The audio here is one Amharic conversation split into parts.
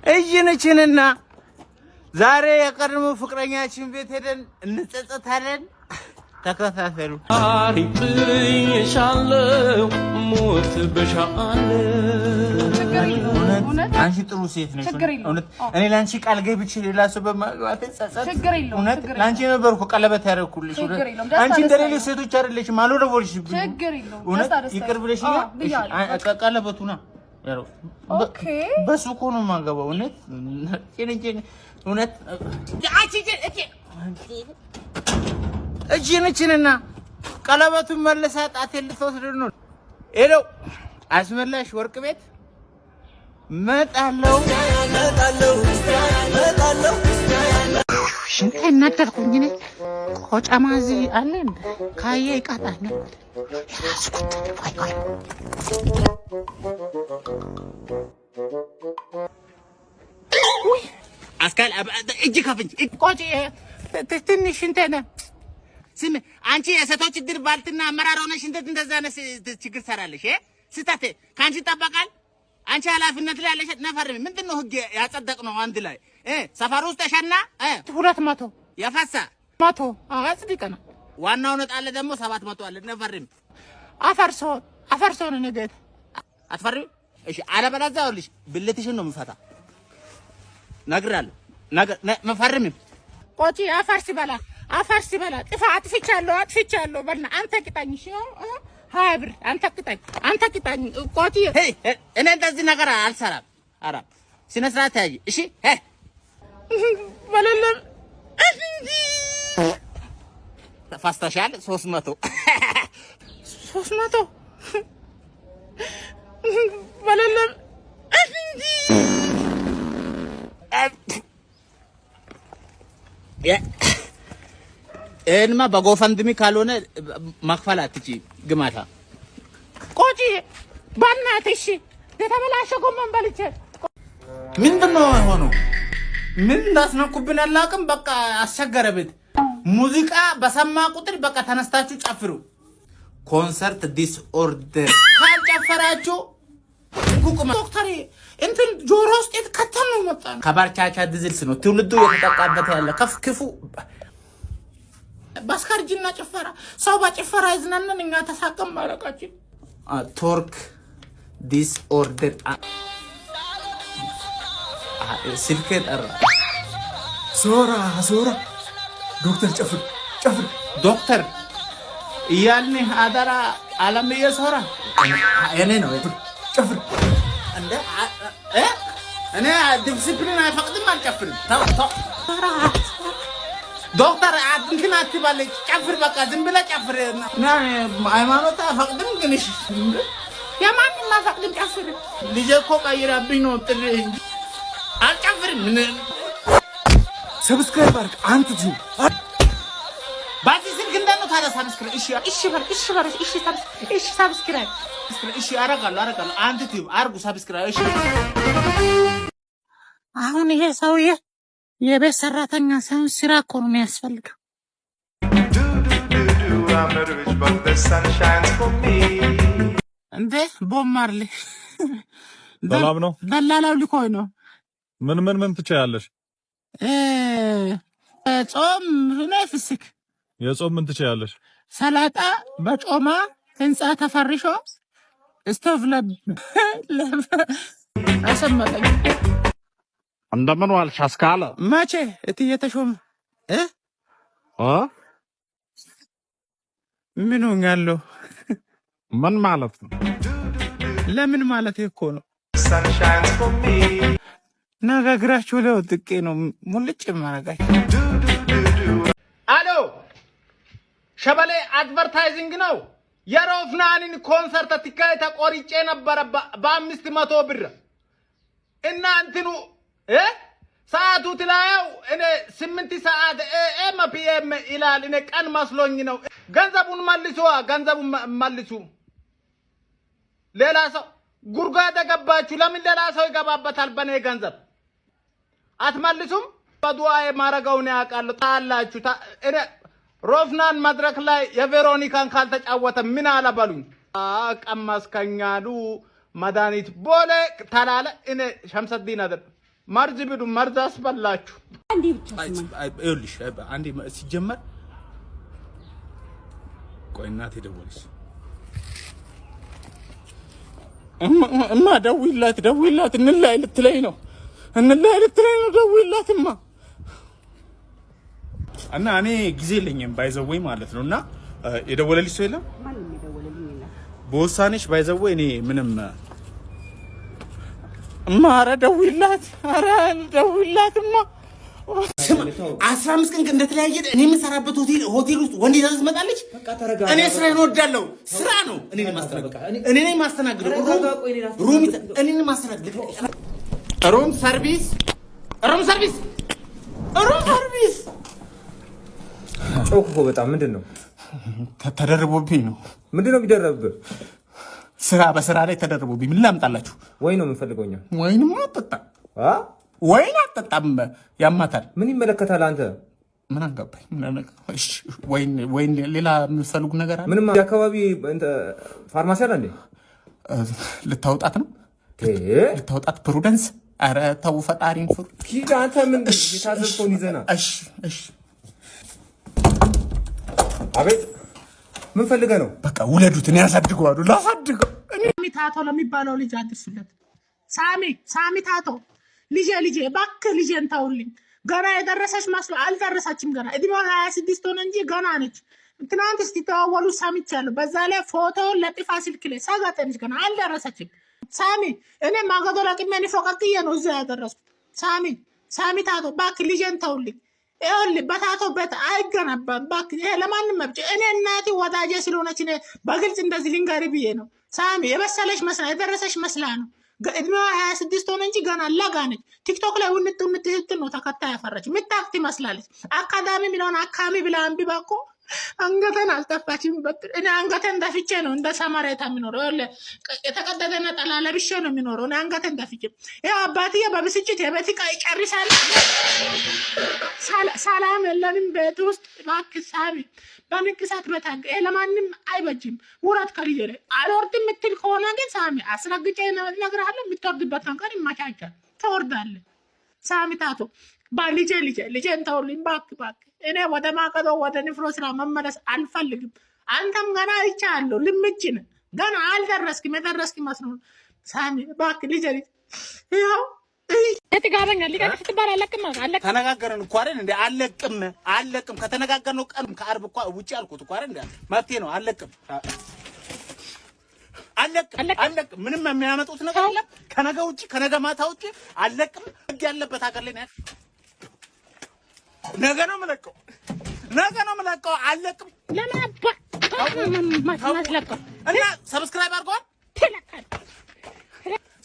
እይነችንና ዛሬ የቀድሞ ፍቅረኛችን ቤት ሄደን እንጸጸታለን። ተከታተሉ። አሪጥኝሻለው ሞት በሻአለው። አንቺ ጥሩ ሴት ነሽ። እኔ ላንቺ ቃል ገብቼ ሌላ ሰው በማግባት ጸጸት እውነት ላንቺ ነበርኩ ቀለበት ያደረኩልሽ። አንቺ እንደሌሎች ሴቶች አይደለሽም። አልወደወልሽብኝ። እውነት ይቅር ብለሽኛል። ቀለበቱና ኦኬ በሱ እኮ ነው የማገባው። እውነት እጅንችንና ቀለበቱን መልሳ ጣቴን ልትወስድ ነው። ሄሎ አስመላሽ ወርቅ ቤት መጣለው። ሽንቴ እናደርኩኝ ነኝ። ቆጫማዚ አለ እንደ ካየ ይቃጣል ነው ያስኩት። ወይ አስካል እጅ ከፍንጅ ቆጪ ትንሽ እንተና ስም አንቺ የሴቶች ድር ባልትና አመራር ሆነሽ እንደዛ ችግር ሰራለሽ። ስህተት ካንቺ ይጠበቃል። አንቺ ኃላፊነት ላይ ያለሽ ነፈርም ምንድነው ህግ ያጸደቅነው አንድ ላይ ሰፈር ውስጥ ተሸና 200 ያፈሳ 100 አጽድቀና ዋናው ነጣለ ደግሞ 700 አለ ነፈርም አፈርሶ ነው ነገ አትፈሪ። እሺ አለበለዚያ ይኸውልሽ ብልትሽን ነው የምፈታ ነግራለሁ። መፈርም ቆጪ አፈርስ በላ አጥፍቻለሁ በልና አንተ ቅጣኝ። እሺ 20 ብር አንተ ቅጣኝ ቆጪ። እኔ እንደዚህ ነገር አልሰራም። ኧረ ስነ ስርዓት ያይ። እሺ በለለም ተፋስተሻል 300 በለለም እንማ በጎፈንድሚ ካልሆነ ማክፈል አትጪ ግማታ ቆጪ ባናትሽ የተበላሸ ጎመን በልቼ ምንድነው የሆነው? ምን እንዳስነኩብን አላውቅም። በቃ አስቸገረብት። ሙዚቃ በሰማ ቁጥር በቃ ተነስታችሁ ጨፍሩ። ኮንሰርት ዲስኦርደር ካልጨፈራችሁ ጉቁማ ዶክተር እንትን ጆሮ ውስጥ የተከተል ነው መጣ። ከባርቻቻ ድዝልስ ነው ትውልዱ የተጠቃበት ያለ ክፉ ባስካርጅና ጭፈራ ሰው በጭፈራ ይዝናናን። እኛ ተሳቀም ማለቃችን ቶርክ ዲስኦርደር ስልክ ጠራ። ሶራ ዶክተር ጨፍር ዶክተር እያልን አደራ አለምዬ ሶራ እኔ ነው ጨፍር እንደ እኔ ዲሲፕሊን አይፈቅድም አልጨፍርም። ተው ዶክተር እንትን አትባለች ጨፍር በቃ ዝም ብለህ ጨፍር። ሃይማኖት አይፈቅድም ግን እሺ የማንም አይፈቅድም ጨፍር። ልጄ እኮ ቀይራብኝ ነው ጥሪ አልጨፍርም። ሰብስክራይብ አድርግ አንተ ጂ ባቲ ስልክ እንደነው ታዲያ ሰብስክራይብ እሺ ሰብስክራይብ እሺ አረጋለሁ አንተ ጂ አርጉ ሰብስክራይብ እሺ። አሁን ይሄ ሰውዬ የቤት ሰራተኛ ሳይሆን ስራ እኮ ነው የሚያስፈልገው። እንዴ ቦማርሌ ሰላም ነው። ደላላው ልኮይ ነው። ምን ትችያለሽ? ጾም ነው ፍስክ። የጾም ምን ትችያለሽ? ሰላጣ በጮማ ህንጻ ተፈርሾ ስቶቭ ለብ አሰማኝ። እንደምን ዋልሽ አስካለ? መቼ እትዬ ተሾመ ምን ሆኛለሁ? ምን ማለት ነው? ለምን ማለት እኮ ነው። ነጋግራችሁ ለውጥቄ ነው ሙልጭ ማረጋይ። አሎ ሸበሌ አድቨርታይዚንግ ነው። የሮፍናንን ኮንሰርት ትኬት ተቆርጬ ነበር በ500 ብር እና እንትኑ ሰዓቱ ትላየው እኔ 8 ሰዓት ኤም ፒኤም ይላል። እኔ ቀን መስሎኝ ነው። ገንዘቡን መልሱ። ሌላ ሰው ጉርጓድ ገባችሁ። ለምን ሌላ ሰው ይገባበታል በኔ ገንዘብ? አትመልሱም? በዱአዬ ማረጋውን ያውቃሉ ታላችሁ። እኔ ሮፍናን መድረክ ላይ የቬሮኒካን ካልተጫወተ ምን አለበሉኝ። ቀመስከኛሉ መድኃኒት ቦሌ ተላለ። እኔ ሸምሰዲን አይደል መርዝ ብሉ መርዝ አስበላችሁ አንዴ ብቻ ይኸውልሽ አንዴ ሲጀመር ቆይ እናቴ ደወለች እማ ደውይላት እንላይ ልትለኝ ነው ደውይላትማ እና እኔ ጊዜ የለኝም ባይዘወይ ማለት ነውና የደወለልሽ ሰው የለም ማን ነው የደወለልኝ እና በውሳኔሽ ባይዘወይ እኔ ምንም እማ ኧረ ደውይላትማ 15 ቀን እንደተለያየ እኔ የምሰራበት ሆቴል ውስጥ ወንድ ይዛዝ መጣለች እኔ ስራዬን እወዳለሁ ስራ ነው እኔ ነኝ ማስተናግደው ሩም ሰርቪስ ጮክ እኮ በጣም ምንድነው ተደርቦብኝ ነው ምንድነው ቢደረብብህ ስራ በስራ ላይ ተደርቦብኝ ምን ላምጣላችሁ ወይ ነው የምፈልገውኛ ወይንም አጠጣም ያማታል ምን ይመለከታል አንተ ምን አንገባኝ እሺ ወይን ሌላ የምትፈልጉ ነገር አለ ምንም አካባቢ ፋርማሲ አለ እንዴ ልታወጣት ነው ልታወጣት ፕሩደንስ ኧረ ተው ፈጣሪን ፍሩ ሂድ አንተ ምን የታዘዝከውን ይዘና እሺ አቤት ምን ፈልገህ ነው በቃ ውለዱት እኔ ያሳድገዋለሁ ላሳድገው እኔ ታቶ ለሚባለው ልጅ አድርስለት ሳሚ ታቶ ልጄ እባክህ ልጄን ተውልኝ ገና የደረሰች መስሎ አልደረሰችም ገና እድሜዋ 26 ሆነ እንጂ ገና ነች ትናንት ስትተዋወሉ ሰምቻለሁ በዛ ላይ ፎቶ ለጥፋ ስልክ ላይ ሳጋጠንሽ ገና አልደረሰችም ሳሚ እኔ ማገዶ ለቅሜ ንፎቀቅዬ ነው እዛ ያደረስኩት ሳሚ ታቶ እባክህ ልጄን ተውልኝ ይኸውልህ በታቶ ቤት አይገነባም እባክህ ይሄ ለማንም መብጭ እኔ እናቴ ወዳጄ ስለሆነች እኔ በግልጽ እንደዚህ ልንገርህ ብዬ ነው ሳሚ የበሰለች መስላ የደረሰች መስላ ነው እድሜዋ 26 ሆነ እንጂ ገና ለጋ ነች ቲክቶክ ላይ ውንጥ ነው ተከታይ ያፈራች ምታክት ይመስላለች አካዳሚ ሚለውን አካሚ ብላ አንብባ እኮ አንገተን አልጠፋችም እኔ አንገተን ደፍቼ ነው እንደ ሰማሬታ የሚኖረው የተቀደደ ነጠላ ለብሼ ነው የሚኖረው እኔ አንገተን ደፍቼ ያው አባትዬ በብስጭት የቤት ዕቃ ይጨርሳል ሰላም የለንም ቤት ውስጥ እባክህ ሳሚ በንቅሳት በታገ ለማንም አይበጅም ውረት ከልጄ ላይ አልወርድም የምትል ከሆነ ግን ሳሚ አስረግጬ እነግርሃለሁ የምትወርድበት ነገር ይመቻቻል ትወርዳለህ ሳሚ ታቶ ልጄን ተውልኝ እባክህ እኔ ወደ ማቀዶ ወደ ንፍሮ ስራ መመለስ አልፈልግም አንተም ገና አይቻለሁ ልምጭን ገና አልደረስክም የደረስክ መስሎ ሳሚ እባክህ ልጄ ይኸው እጥጋበኛ ሊቀጥፍ ትባል አለቅም ተነጋገርን እኮ አይደል እንዴ አለቅም ከተነጋገርነው ቀን ከአርብ እኮ ውጪ አልኩት እኮ አይደል እንዴ መፍትሄ ነው አለቅም ምንም የሚያመጡት ነገር አለ ከነገ ውጪ ከነገ ማታ ውጪ አለቅም ህግ ያለበት ሀገር ላይ ነው ነገ ነው የምለቀው አለቅም ለማባማስለቀው እና ሰብስክራይብ አድርጓል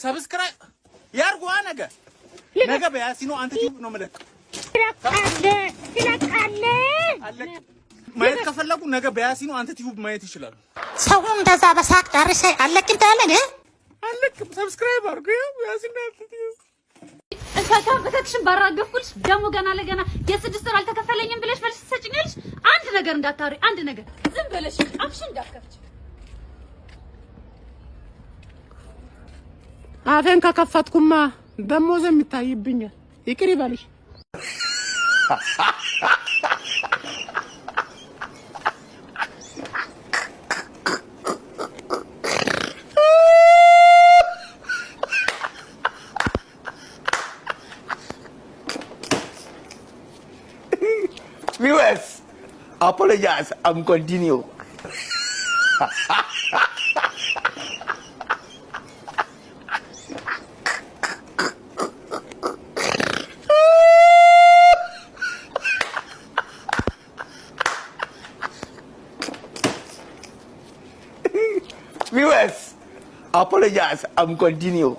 ሰብስክራይብ ያርጓ ነገ በያሲኖ አንተ ዩቲዩብ ነው የምለቀው ይለቃል ማየት ከፈለጉ ነገ በያሲኖ አንተ ዩቲዩብ ማየት ይችላሉ ሰው እንደዛ በሳቅ ዳርሽ አለቅም ታለኝ አለቅም ሰብስክራይብ አድርጉ ያሲኖ እንሳታበታችን ባራገፍኩልሽ ደሞ ገና ለገና የ6 ወር አልተከፈለኝም ብለሽ መልስ ትሰጪኛለሽ አንድ ነገር እንዳታሪ አንድ ነገር ዝም ብለሽ አፍሽን እንዳትከፍቺ አፌን ከከፈትኩማ ደሞዝ የሚታይብኛል ይቅር ይበልሽ Viewers, apologize. I'm continue. Viewers, apologize. I'm continue.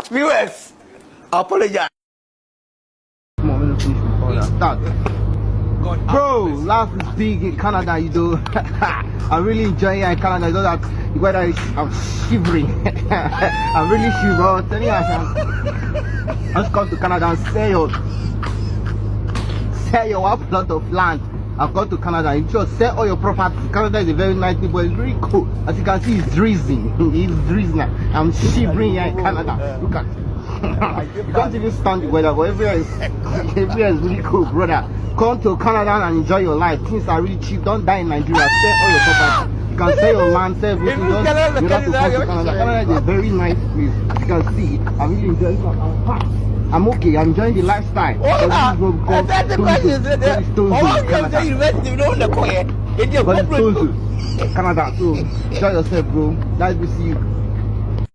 Viewers, apologize. Bro, life is big in Canada, you know. I'm really enjoying it in Canada. You know that the weather is, I'm shivering. I'm really shivering. I'm telling you, I just come to Canada and sell your plot of land. I've gone to Canada and just sell all your property. Canada is a very nice thing, but it's really cool. As you can see, it's drizzling. It's drizzling. I'm shivering here in Canada. Look at you can't even stand the weather, but everywhere is really cool, brother. Come to Canada and enjoy your life. Things are really cheap. Don't die in Nigeria. Sell all your property. You can sell your land, sell everything. You don't have to come to Canada. Canada is a very nice place. As you can see, I'm really enjoying it. I'm okay. I'm enjoying the lifestyle. Canada, so enjoy yourself, bro. Nice to see you.